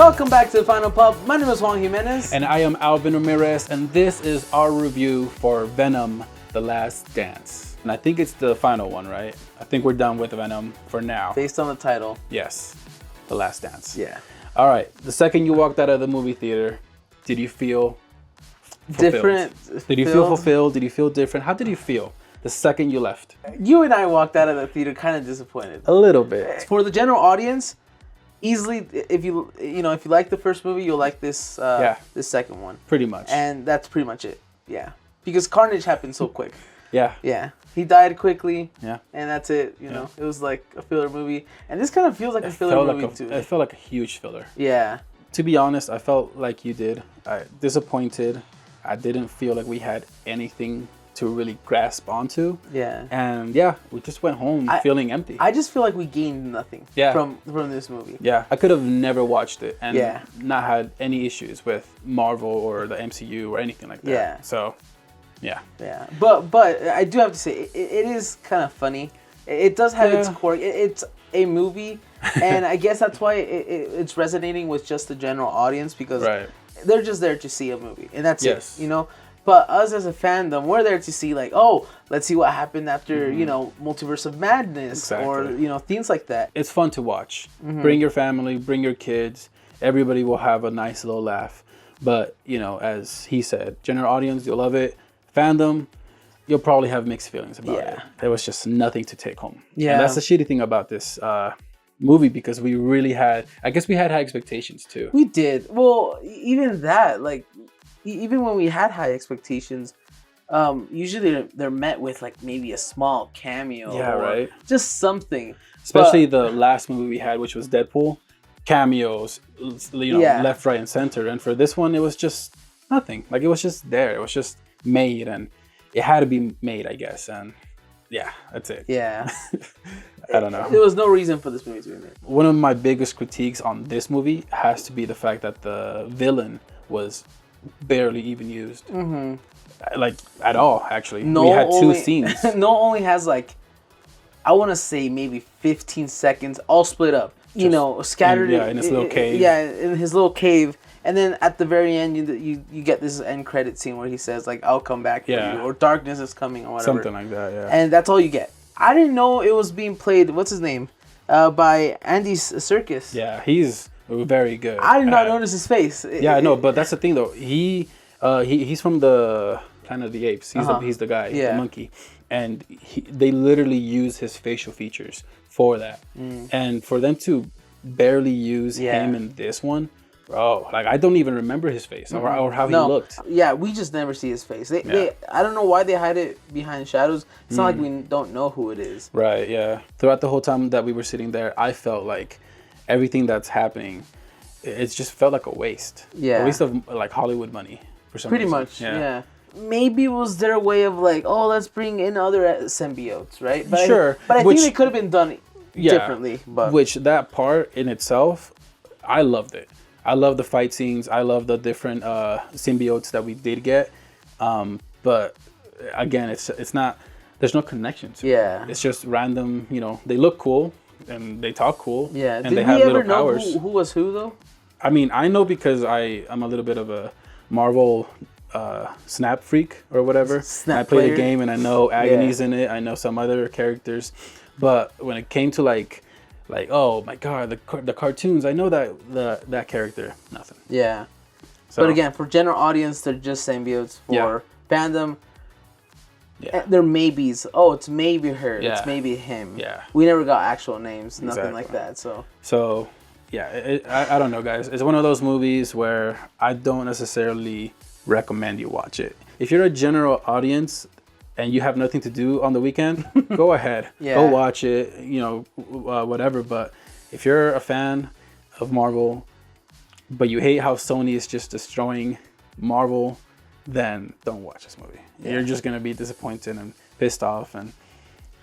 Welcome back to the Final Pub. My name is Juan Jimenez. And I am Alvin Ramirez, and this is our review for Venom: The Last Dance. And I think it's the final one, right? I think we're done with Venom for now. Based on the title. Yes, The Last Dance. Yeah. All right, the second you walked out of the movie theater, did you feel fulfilled? Different. Did you feel fulfilled? Did you feel different? How did you feel the second you left? You and I walked out of the theater kind of disappointed. A little bit. For the general audience, easily, if you like the first movie, you'll like this this second one. Pretty much. And that's pretty much it. Yeah. Because Carnage happened so quick. Yeah. Yeah. He died quickly. Yeah. And that's it. You know, it was like a filler movie. And this kind of feels like a filler movie too. It felt like a huge filler. Yeah. To be honest, I felt like you did. Disappointed. I didn't feel like we had anything to really grasp onto. Yeah. And yeah, we just went home feeling empty. I just feel like we gained nothing from this movie. Yeah. I could have never watched it and Yeah. not had any issues with Marvel or the MCU or anything like that. Yeah. So, yeah. Yeah. But I do have to say, it is kind of funny. It does have its quirk. It's a movie, and I guess that's why it's resonating with just the general audience, because they're just there to see a movie, and that's it, you know? But us as a fandom, we're there to see, like, oh, let's see what happened after, you know, Multiverse of Madness, or, you know, things like that. It's fun to watch. Bring your family, bring your kids. Everybody will have a nice little laugh. But, you know, as he said, general audience, you'll love it. Fandom, you'll probably have mixed feelings about it. There was just nothing to take home. Yeah. And that's the shitty thing about this movie, because we really had, I guess we had high expectations too. We did. Well, even that, like, even when we had high expectations, usually they're met with like maybe a small cameo. Yeah, or just something. Especially the last movie we had, which was Deadpool. Cameos, you know, left, right, and center. And for this one, it was just nothing. Like, it was just there. It was just made, and it had to be made, I guess. And yeah, that's it. Yeah. I don't know. There was no reason for this movie to be made. One of my biggest critiques on this movie has to be the fact that the villain was barely even used. Like, at all, actually. We had two scenes. Noah only has, like, I want to say maybe 15 seconds all split up. Just, you know, scattered. In his little cave. Yeah, in his little cave. And then at the very end, you get this end credit scene where he says, like, I'll come back for you, or darkness is coming, or whatever. Something like that, yeah. And that's all you get. I didn't know it was being played, what's his name? By Andy Serkis. Yeah, he's very good. I did not notice his face. Yeah, I know, but that's the thing, though. He's from the Planet of the Apes. He's the guy, the monkey. And they literally use his facial features for that. And for them to barely use him in this one, bro, like, I don't even remember his face or how he looked. Yeah, we just never see his face. They I don't know why they hide it behind shadows. It's not like we don't know who it is. Right, yeah. Throughout the whole time that we were sitting there, I felt like everything that's happening, it just felt like a waste. Yeah. A waste of, like, Hollywood money for some reason. Pretty much, yeah. Maybe it was their way of, like, oh, let's bring in other symbiotes, right? But I think they could have been done differently. But which, that part in itself, I loved it. I love the fight scenes. I love the different symbiotes that we did get. But again, it's not. There's no connection to it. It's just random. You know, they look cool and they talk cool. Yeah. And did they have we ever little know powers. who was who though? I mean, I know because I'm a little bit of a Marvel snap freak or whatever. I play the game and I know Agony's in it. I know some other characters, but when it came to like, oh my god, the cartoons, I know that character, nothing. Yeah. So, but again, for general audience, they're just symbiotes. For fandom, they're maybes. Oh, it's maybe her. It's maybe him. Yeah. We never got actual names, nothing like that. So yeah, I don't know, guys. It's one of those movies where I don't necessarily recommend you watch it. If you're a general audience and you have nothing to do on the weekend, go ahead. Go watch it, you know, whatever. But if you're a fan of Marvel, but you hate how Sony is just destroying Marvel, then don't watch this movie. You're just going to be disappointed and pissed off, and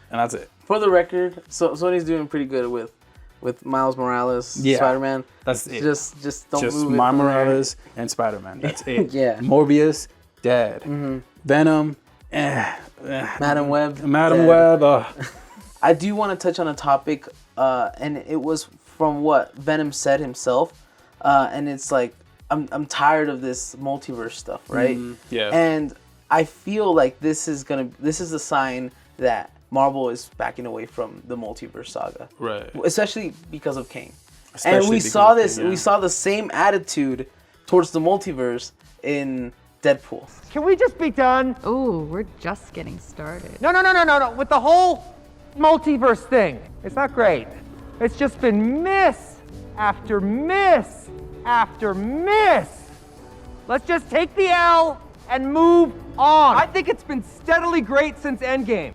that's it. For the record, Sony's doing pretty good with Miles Morales, Spider-Man. That's it. Just don't just move Miles it Morales and Spider-Man. That's it. Morbius, dead. Venom, Madam Web. I do want to touch on a topic, and it was from what Venom said himself. and it's like I'm tired of this multiverse stuff, right? Yeah. And I feel like this is a sign that Marvel is backing away from the multiverse saga, right? Especially because of Kang. And we saw this. We saw the same attitude towards the multiverse in Deadpool. Can we just be done? Ooh, we're just getting started. No. With the whole multiverse thing. It's not great. It's just been miss after miss after miss. Let's just take the L and move on. I think it's been steadily great since Endgame.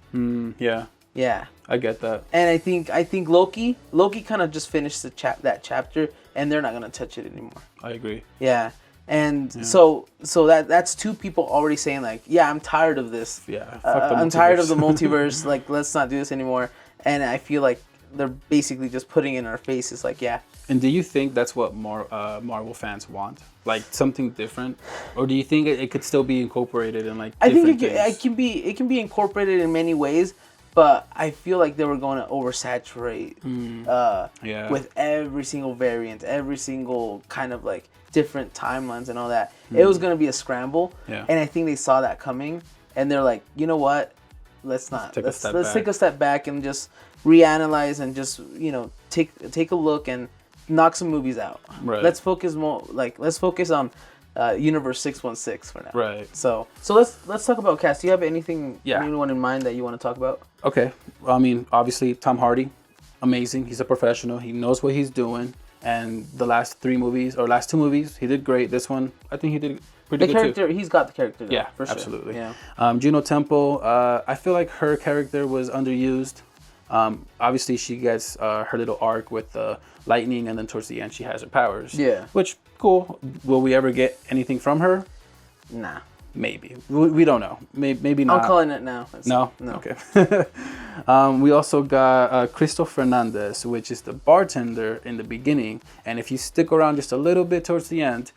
Yeah. Yeah. I get that. And I think Loki kind of just finished that chapter, and they're not gonna touch it anymore. I agree. Yeah. And so that's two people already saying like, yeah, I'm tired of this. Yeah. I'm tired of the multiverse. Like, let's not do this anymore. And I feel like they're basically just putting in our faces like, yeah. And do you think that's what Marvel fans want? Like something different, or do you think it could still be incorporated in like? I think it can be incorporated in many ways, but I feel like they were going to oversaturate with every single variant, every single kind of like different timelines and all that. It was going to be a scramble, and I think they saw that coming, and they're like, you know what? Let's take a step back and just reanalyze and just take a look and knock some movies out. Right. Let's focus on Universe 616 for now. Right. So let's talk about cast. Do you have anyone in mind that you want to talk about? Okay. I mean, obviously Tom Hardy, amazing. He's a professional. He knows what he's doing. And the last two movies, he did great. This one, I think he did pretty good too. He's got the character though, yeah, for sure. Absolutely. Yeah. Juno Temple, I feel like her character was underused. Obviously, she gets her little arc with the lightning, and then towards the end, she has her powers. Yeah. Which, cool. Will we ever get anything from her? Nah. Maybe. We don't know. Maybe not. I'm calling it now. No? Okay. We also got Crystal Fernandez, which is the bartender in the beginning. And if you stick around just a little bit towards the end,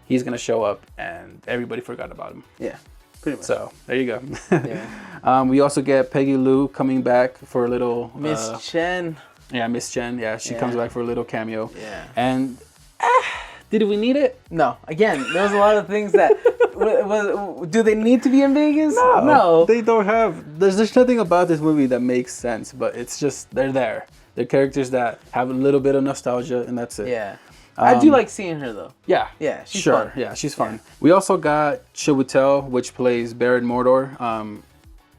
he's going to show up, and everybody forgot about him. Yeah. Pretty much. So there you go. Yeah. We also get Peggy Lou coming back for a little Miss Chen. Yeah, Miss Chen. Yeah, she comes back for a little cameo. Yeah. And did we need it? No. Again, there's a lot of things that. Do they need to be in Vegas? No. They don't have. There's nothing about this movie that makes sense, but it's just they're there. They're characters that have a little bit of nostalgia, and that's it. Yeah. I do like seeing her though. Yeah. Yeah, she's sure. fun. Yeah, she's fun. We also got Chiwetel, which plays Barrett Mordor.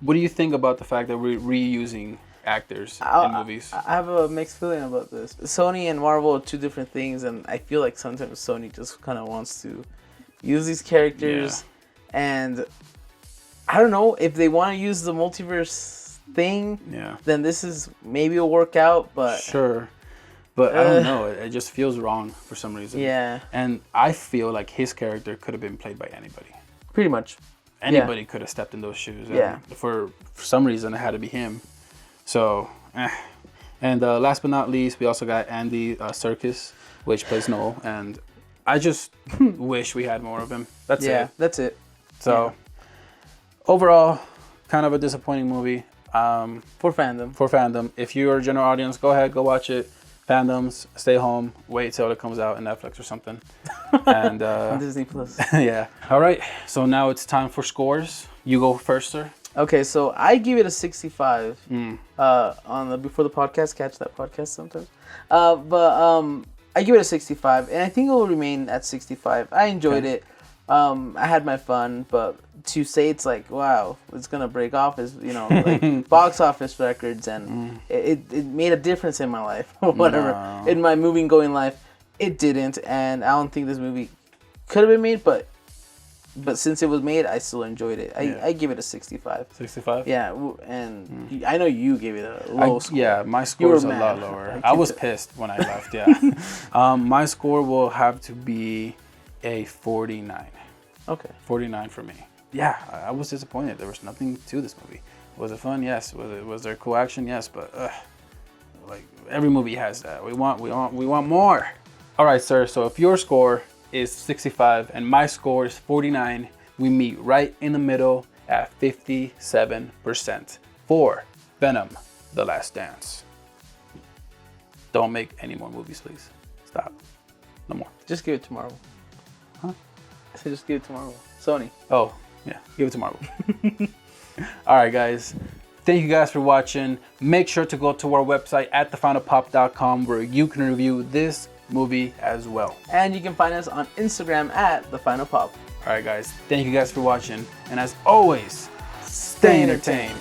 What do you think about the fact that we're reusing actors in movies? I have a mixed feeling about this. Sony and Marvel are two different things, and I feel like sometimes Sony just kind of wants to use these characters, and I don't know if they want to use the multiverse thing. Yeah. Then this is maybe a workout, but sure. But I don't know. It just feels wrong for some reason. Yeah. And I feel like his character could have been played by anybody. Pretty much. Anybody could have stepped in those shoes. Yeah. For some reason, it had to be him. So, And last but not least, we also got Andy Serkis, which plays Noel. And I just wish we had more of him. That's it. Yeah, that's it. So, overall, kind of a disappointing movie. For fandom. If you're a general audience, go ahead, go watch it. Fandoms, stay home, wait till it comes out on Netflix or something. And on Disney Plus. Yeah. All right. So now it's time for scores. You go first, sir. Okay, so I give it a 65 on the Before the Podcast. Catch that podcast sometimes. But I give it a 65, and I think it will remain at 65. I enjoyed it. I had my fun, but to say it's like, wow, it's gonna break off is, like box office records, and it made a difference in my life or whatever. No. In my movie going life, it didn't, and I don't think this movie could have been made, but since it was made, I still enjoyed it. I give it a 65. 65? Yeah, and I know you gave it a low score. Yeah, my score is a lot lower. I was pissed when I left, yeah. My score will have to be a 49. Okay. 49 for me. Yeah, I was disappointed. There was nothing to this movie. Was it fun? Yes. Was there cool action? Yes. But like every movie has that. We want more. All right, sir. So if your score is 65 and my score is 49, we meet right in the middle at 57% for Venom: The Last Dance. Don't make any more movies, please. Stop. No more. Just give it to Marvel. Huh? I said just give it to Marvel. Sony. Oh, yeah. Give it to Marvel. All right, guys. Thank you guys for watching. Make sure to go to our website at thefinalpop.com where you can review this movie as well. And you can find us on Instagram at The Final Pop. All right, guys. Thank you guys for watching. And as always, stay entertained.